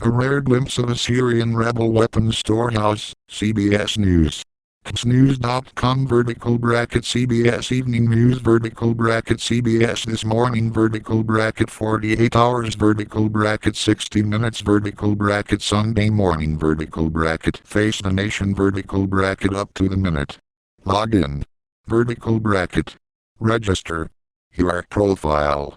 A rare glimpse of a Syrian rebel weapons storehouse, CBS News. News.com /CBS Evening News /CBS This Morning /48 Hours /60 Minutes Sunday Morning Face the Nation Up to the Minute. Log in. Register. Your profile.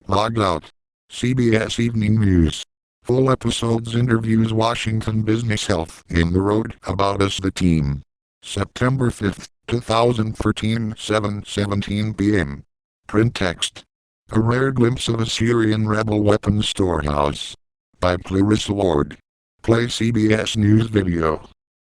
Log out. CBS Evening News. Full episodes interviews Washington Business Health in the Road About Us the Team. September 5, 2013 7:17 p.m. Print text. A rare glimpse of a Syrian rebel weapons storehouse. By Clarissa Ward. Play CBS News video.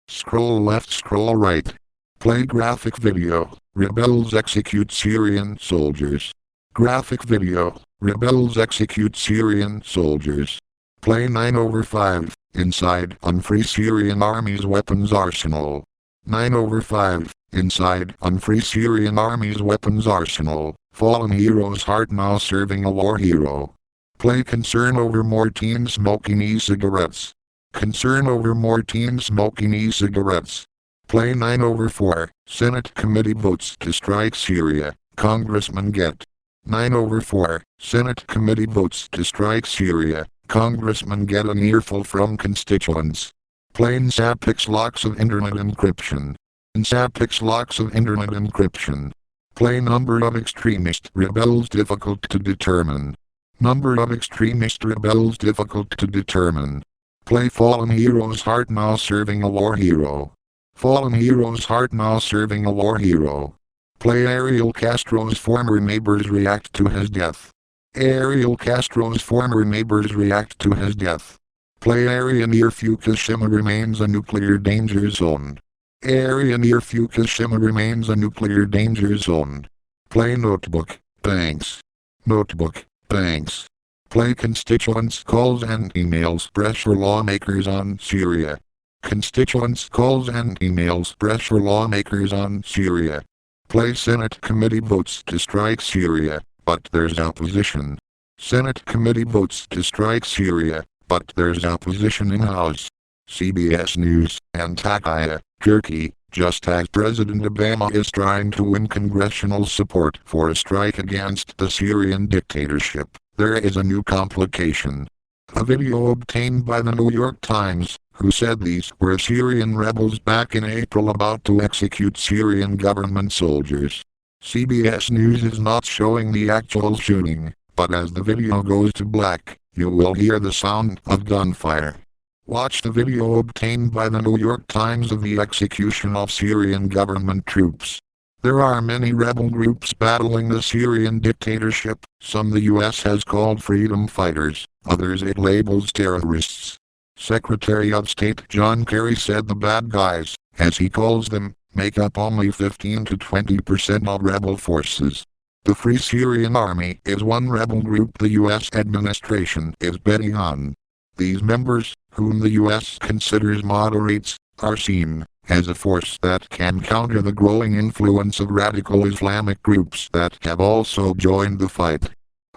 Scroll left, scroll right. Play graphic video. Rebels execute Syrian soldiers. Graphic video. Rebels execute Syrian soldiers. Play 9/5. Inside Unfree Syrian Army's weapons arsenal. 9/5. Inside Unfree Syrian Army's weapons arsenal. Fallen hero's heart now serving a war hero. Play concern over more teens smoking e-cigarettes. Concern over more teens smoking e-cigarettes. Play 9/4. Senate committee votes to strike Syria. Congressman get. 9/4. Senate committee votes to strike Syria. Congressmen get an earful from constituents. Plain SAPIX locks of internet encryption. SAPIX locks of internet encryption. Play number of extremist rebels difficult to determine. Number of extremist rebels difficult to determine. Play fallen hero's heart now serving a war hero. Fallen hero's heart now serving a war hero. Play Ariel Castro's former neighbors react to his death. Ariel Castro's former neighbors react to his death. Play area near Fukushima remains a nuclear danger zone. Area near Fukushima remains a nuclear danger zone. Play notebook, thanks. Notebook, thanks. Play constituents calls and emails pressure lawmakers on Syria. Constituents calls and emails pressure lawmakers on Syria. Play Senate committee votes to strike Syria, but there's opposition. Senate committee votes to strike Syria, but there's opposition in House. CBS News, Antakya, Turkey, just as President Obama is trying to win congressional support for a strike against the Syrian dictatorship, there is a new complication. A video obtained by the New York Times, who said these were Syrian rebels back in April about to execute Syrian government soldiers. CBS News is not showing the actual shooting, but as the video goes to black, you will hear the sound of gunfire. Watch the video obtained by the New York Times of the execution of Syrian government troops. There are many rebel groups battling the Syrian dictatorship, some the US has called freedom fighters, others it labels terrorists. Secretary of State John Kerry said the bad guys, as he calls them, make up only 15 to 20% of rebel forces. The Free Syrian Army is one rebel group the U.S. administration is betting on. These members, whom the U.S. considers moderates, are seen as a force that can counter the growing influence of radical Islamic groups that have also joined the fight.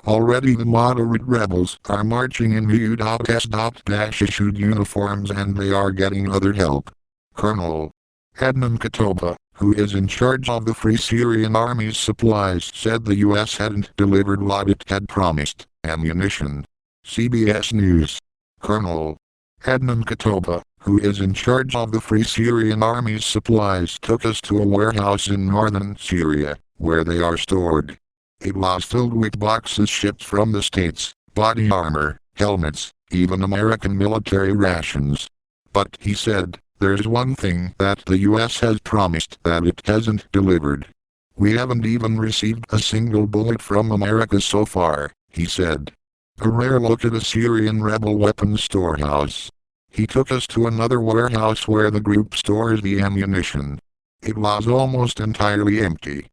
Already the moderate rebels are marching in U.S.-issued uniforms and they are getting other help. Colonel Adnan Katoba, who is in charge of the Free Syrian Army's supplies, said the U.S. hadn't delivered what it had promised, ammunition. CBS News. Colonel Adnan Katoba, who is in charge of the Free Syrian Army's supplies, took us to a warehouse in northern Syria, where they are stored. It was filled with boxes shipped from the States, body armor, helmets, even American military rations. But, he said, there's one thing that the U.S. has promised that it hasn't delivered. We haven't even received a single bullet from America so far, he said. A rare look at a Syrian rebel weapons storehouse. He took us to another warehouse where the group stores the ammunition. It was almost entirely empty.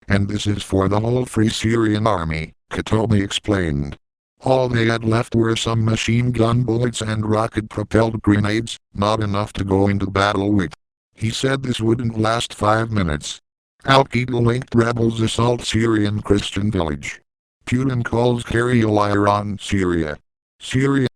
And this is for the whole Free Syrian Army, Katobi explained. All they had left were some machine gun bullets and rocket-propelled grenades, not enough to go into battle with. He said this wouldn't last 5 minutes. Al-Qaeda-linked rebels assault Syrian Christian village. Putin calls Kerry a liar on Syria. Syria